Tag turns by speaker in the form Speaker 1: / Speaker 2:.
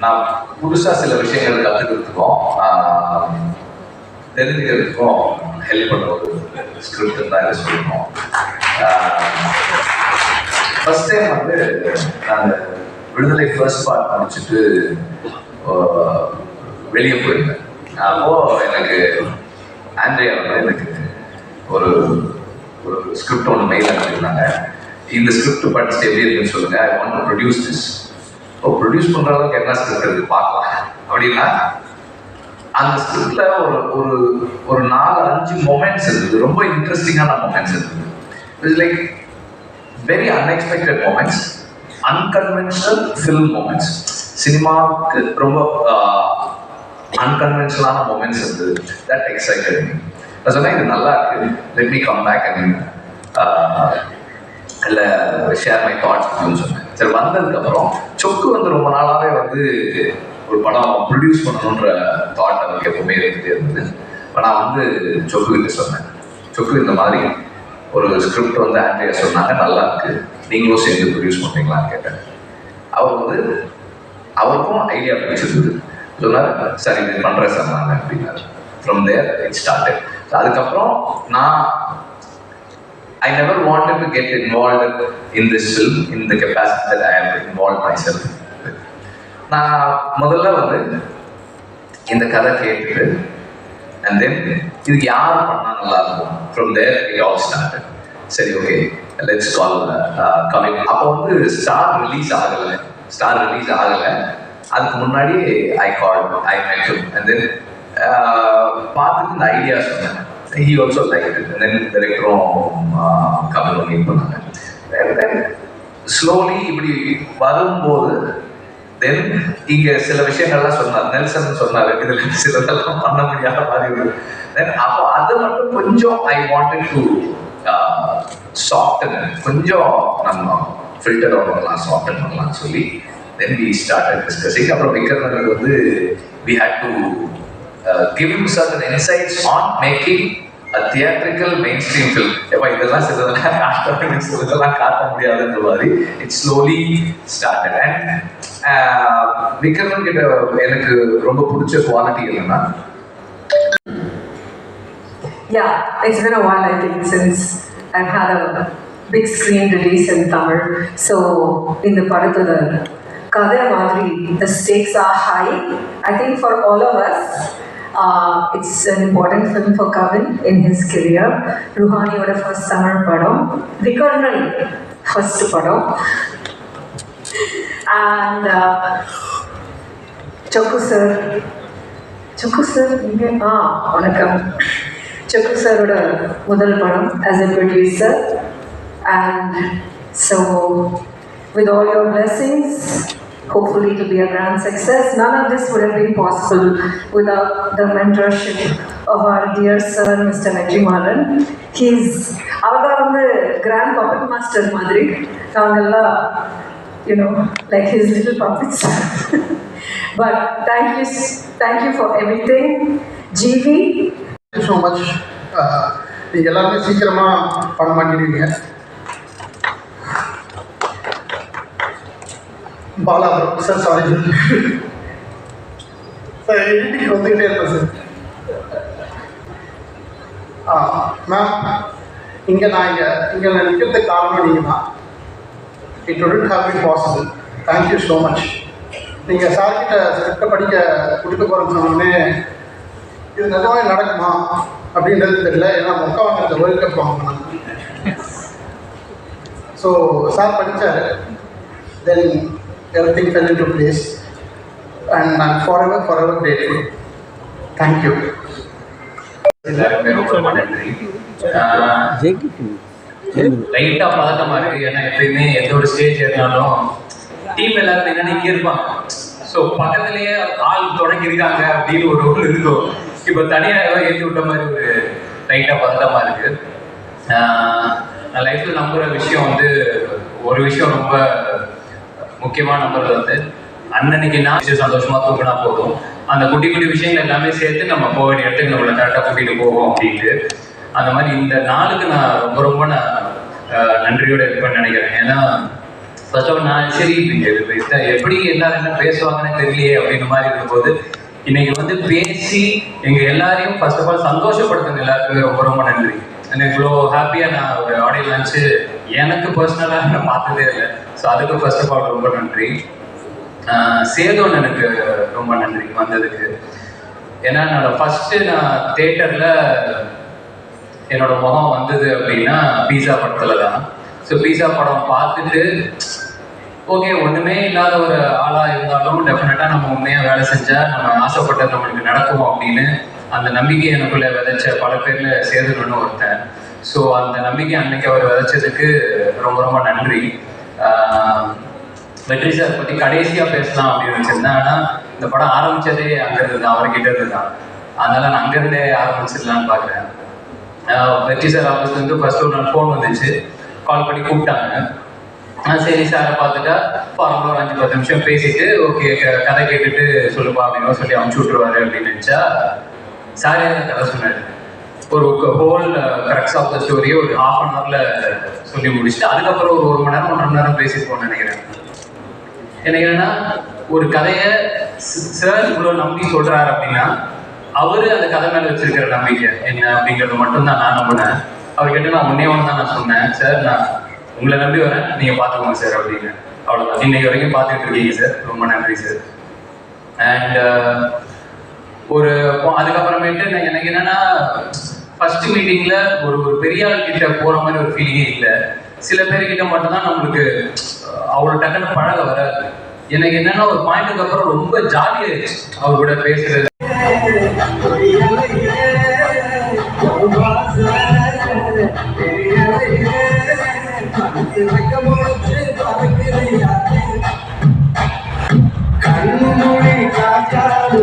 Speaker 1: நான் புதுசாக சில விஷயங்கள் கற்றுக்கிறதுக்கும் தெரிஞ்சுக்கிறதுக்கும் ஹெல்ப் பண்ண ஒரு ஸ்கிரிப்ட் தான் இதை சொல்லணும். ஃபர்ஸ்ட் டைம் வந்து நான் விடுதலை ஃபர்ஸ்ட் பார்ட் முடிச்சுட்டு வெளியே போயிருந்தேன். அப்போது எனக்கு ஆண்ட்ரியா வந்து எனக்கு ஒரு ஒரு ஸ்கிரிப்ட் ஒன்று மெயில் அனுப்பியிருந்தாங்க. இந்த ஸ்கிரிப்ட் படிச்சுட்டு எப்படி இருக்குன்னு சொல்லுங்க, I want to produce this. Produce பண்ணுற அளவுக்கு என்ன ஸ்கிரிப்ட் இருக்கு பார்க்கலாம் அப்படின்னா, அந்த ஸ்கிரிப்ட்ல ஒரு ஒரு 4-5 மொமெண்ட்ஸ் இருக்குது. ரொம்ப இன்ட்ரெஸ்டிங்கான மொமெண்ட்ஸ் இருக்குது. It's like very unexpected moments, unconventional film moments. சினிமாவுக்கு ரொம்ப அன்கன்வென்ஷனலான மொமெண்ட்ஸ் இருந்தது. That excited me. நான் சொன்னேன் இது நல்லா இருக்கு, let me come back and இல்லை ஷேர் மை தாட்ஸ் அப்படின்னு சொன்னேன். சரி, வந்ததுக்கப்புறம் சொக்கு வந்து ரொம்ப நாளாகவே வந்து ஒரு படம் ப்ரொடியூஸ் பண்ணணுன்ற தாட் அவருக்கு எப்பவுமே இருந்துகிட்டே இருந்தது. இப்போ நான் வந்து சொக்குக்கிட்ட சொன்னேன், சொக்கு இந்த மாதிரி ஒரு ஸ்கிரிப்ட் வந்து ஆண்ட்ரியா சொன்னாங்க, நல்லா இருக்கு, நீங்களும் சேர்ந்து ப்ரொடியூஸ் பண்ணுறீங்களான்னு கேட்டேன். அவர் வந்து அவருக்கும் ஐடியா பிடிச்சிருந்தது. சொன்னார், சரி இது பண்ணுறேன் சார் நாங்கள் அப்படின்னாரு. From there it started. அதுக்கப்புறம் நான் I never wanted to get involved in this film in the capacity that I have involved myself with. நான் முதல்ல வந்து இந்த கதை கேட்டுட்டு and then இதுக்கு யார் பண்ணா நல்லா இருக்கும், from there it all started. சரி, ஓகே, let's call coming. அப்போ வந்து ஸ்டார் ரிலீஸ் ஆகலை. அதுக்கு முன்னாடி I met him and then பார்த்துட்டு இந்த ஐடியா சொன்னேன். He also liked it. And then director couple meet பண்ணாங்க. Then slowly இப்படி வரும்போது then இங்க சில விஷயங்கள்லாம் சொன்னார். நெல்சன் சொன்னார், இதுல சிலதெல்லாம் பண்ண முடியாத மாதிரி இருக்கு. Then அப்போ அது மட்டும் கொஞ்சம் I wanted to soften, கொஞ்சம் நம்ம ஃபில்டர் பண்ணலாம், சாஃப்டன் பண்ணலாம்னு சொல்லி then we started discussing. அப்புறம் விக்ரமனுக்கு வந்து we had to give him certain insights on making a theatrical mainstream film. எப்போ இதெல்லாம் சிலதெல்லாம் காட்ட முடியாதுன்ற மாதிரி it slowly started. And Vikraman கிட்ட எனக்கு ரொம்ப பிடிச்ச குவாலிட்டி என்னன்னா,
Speaker 2: it's been a while I think since I've had a big screen release in Tamil. So in the படத்தோட கதை மாதிரி the stakes are high. I think for all of us it's an important film for Kavin in his career. Ruhaniyoda first Tamil padam, Vikarnan first padam, and Chokku sir vanakkam. Chokku sir oda mudal padam as a producer, and so with all your blessings, hopefully it will be a grand success. None of this would have been possible without the mentorship of our dear sir, Mr. Vetrimaran. He's our grand puppet master madri. Naangalla, like his little puppets. But thank you for everything. GV.
Speaker 3: Thank you so much. நீங்க எல்லாமே சீக்கிரமா படம் பண்ணிடுவீங்க. Bala sir, sorry sir, editing வந்துக்கிட்டே இருப்பேன் sir. Ma'am, இங்கே நான் நிற்கிறதுக்கு காரணம் நீங்கள் தான். It wouldn't have been possible. Thank you so much. நீங்கள் சார்கிட்ட ஸ்கிரிப்டை படிக்க கொடுக்க போகிறேன்னு சொன்னோடனே இது நிஜமாக நடக்குமா அப்படின்றது தெரியல. ஏன்னா மொக்கா வாங்க வேர்ல்ட் கப் வாங்கினாங்க. ஸோ சார் படித்தார். தென் everything fell into place and I'm forever grateful. Thank you.
Speaker 4: லைட்டாக பதட்டமாக இருக்குது. ஏன்னா எப்பயுமே எந்த ஒரு ஸ்டேஜ் இருந்தாலும் டீம் எல்லாரும் என்னென்ன இங்கே இருப்பாங்க. ஸோ பக்கத்துலேயே ஆள் தொடங்கியிருக்காங்க அப்படின்னு ஒரு ரூல் இருக்கும். இப்போ தனியாக ஏற்றி விட்ட மாதிரி ஒரு லைட்டாக பதட்டமாக இருக்குது. நான் லைஃப்பில் நம்புகிற விஷயம் வந்து ஒரு விஷயம் ரொம்ப முக்கியமான நம்பர் வந்து அன்னன்னைக்கு நான் சந்தோஷமாக தூங்கினா போதும். அந்த குட்டி குட்டி விஷயங்கள் எல்லாமே சேர்த்து நம்ம போக வேண்டிய இடத்துக்கு நம்மளை கரெக்டாக கூட்டிகிட்டு போவோம் அப்படின்ட்டு. அந்த மாதிரி இந்த நாளுக்கு நான் ரொம்ப நான் நன்றியோடு இருப்பேன்னு நினைக்கிறேன். ஏன்னா ஃபர்ஸ்ட் ஆஃப் நான் சரி எப்படி எல்லாரும் என்ன பேசுவாங்கன்னு தெரியலையே அப்படின்ற மாதிரி இருக்கும்போது இன்னைக்கு வந்து பேசி எங்க எல்லாரையும் ஃபர்ஸ்ட் ஆஃப் ஆல் சந்தோஷப்படுத்துங்க எல்லாருக்குமே ரொம்ப ரொம்ப நன்றி. எனக்கு இவ்வளோ ஹாப்பியாக நான் ஒரு ஆடியோ லான்ச்சு எனக்கு பர்சனலாக நான் பார்த்ததே இல்லை. ஸோ அதுக்கு ஃபர்ஸ்ட் ஆஃப் ஆல் ரொம்ப நன்றி. சேதோன்னு எனக்கு ரொம்ப நன்றி வந்ததுக்கு. ஏன்னா என்னோட ஃபர்ஸ்ட்டு நான் தேட்டரில் என்னோட முகம் வந்தது அப்படின்னா பீஸா படத்தில் தான். ஸோ பீஸா படம் பார்த்துட்டு ஓகே ஒன்றுமே இல்லாத ஒரு ஆளாக இருந்தாலும் டெஃபினட்டாக நம்ம உண்மையாக வேலை செஞ்சால் நம்ம ஆசைப்பட்டது நம்மளுக்கு நடக்கும் அப்படின்னு அந்த நம்பிக்கை எனக்குள்ளே விதைச்ச பல பேரில் சேதுன்னு ஒருத்தன். ஸோ அந்த நம்பிக்கை அன்னைக்கு அவர் விதைச்சதுக்கு ரொம்ப ரொம்ப நன்றி. வெற்றி சார் பற்றி கடைசியாக பேசலாம் அப்படின்னு வச்சுருந்தேன். ஆனால் இந்த படம் ஆரம்பித்ததே அங்கேருந்து தான், அவர்கிட்ட இருந்து தான். அதனால் நான் அங்கேருந்தே ஆரம்பிச்சிடலான்னு பார்க்குறேன். வெற்றி சார் ஆஃபீஸ்லேருந்து ஃபர்ஸ்ட் ஒரு நாள் ஃபோன் வந்துச்சு, கால் பண்ணி கூப்பிட்டாங்க. சரி சாரை பார்த்துட்டா ஃபார்முலா ஒரு 5-10 நிமிஷம் பேசிட்டு ஓகே கதை கேட்டுட்டு சொல்லுப்பா அப்படின்னு சொல்லி அமுச்சு விட்ருவாரு அப்படின்னு நினச்சா சாரே தான் கதை சொன்னார். ஒரு ஹோல் கரெக்ட்ஸ் ஆஃப் த ஸ்டோரியை ஒரு 1/2 அன் ஹவரில் சொல்லி முடிச்சுட்டு அதுக்கப்புறம் ஒரு 1 மணி நேரம் 1.5 மணி நேரம் பேசியிருப்போம்னு நினைக்கிறேன். எனக்கு என்னன்னா ஒரு கதையை சார் இவ்வளோ நம்பி சொல்கிறாரு அப்படின்னா அவரு அந்த கதை மேலே வச்சிருக்கிற நம்பிக்கை என்ன அப்படிங்கிறது மட்டும்தான் நான் நம்பினேன். அவர்கிட்ட நான் ஒன்றே ஒன்று தான் நான் சொன்னேன், சார் நான் உங்களை நம்பி வரேன், நீங்கள் பார்த்துக்கோங்க சார் அப்படின்னு. அவ்வளோதான். இன்னைக்கு வரைக்கும் பார்த்துட்டு இருக்கீங்க சார், ரொம்ப நன்றி சார். அண்ட் ஒரு அதுக்கப்புறமேட்டு எனக்கு என்னன்னா ஃபர்ஸ்ட் மீட்டிங்கில் ஒரு பெரிய ஆள் கிட்ட போகிற மாதிரி ஒரு ஃபீலிங்கே இல்லை. சில பேர்கிட்ட மட்டும்தான் நம்மளுக்கு அவ்வளோ டக்குன்னு பழக வராது. எனக்கு என்னன்னா ஒரு பாயிண்ட்டுக்கு அப்புறம் ரொம்ப ஜாலியாகிடுச்சு அவர் கூட பேசுறது.
Speaker 5: கண்மொழி காக்காது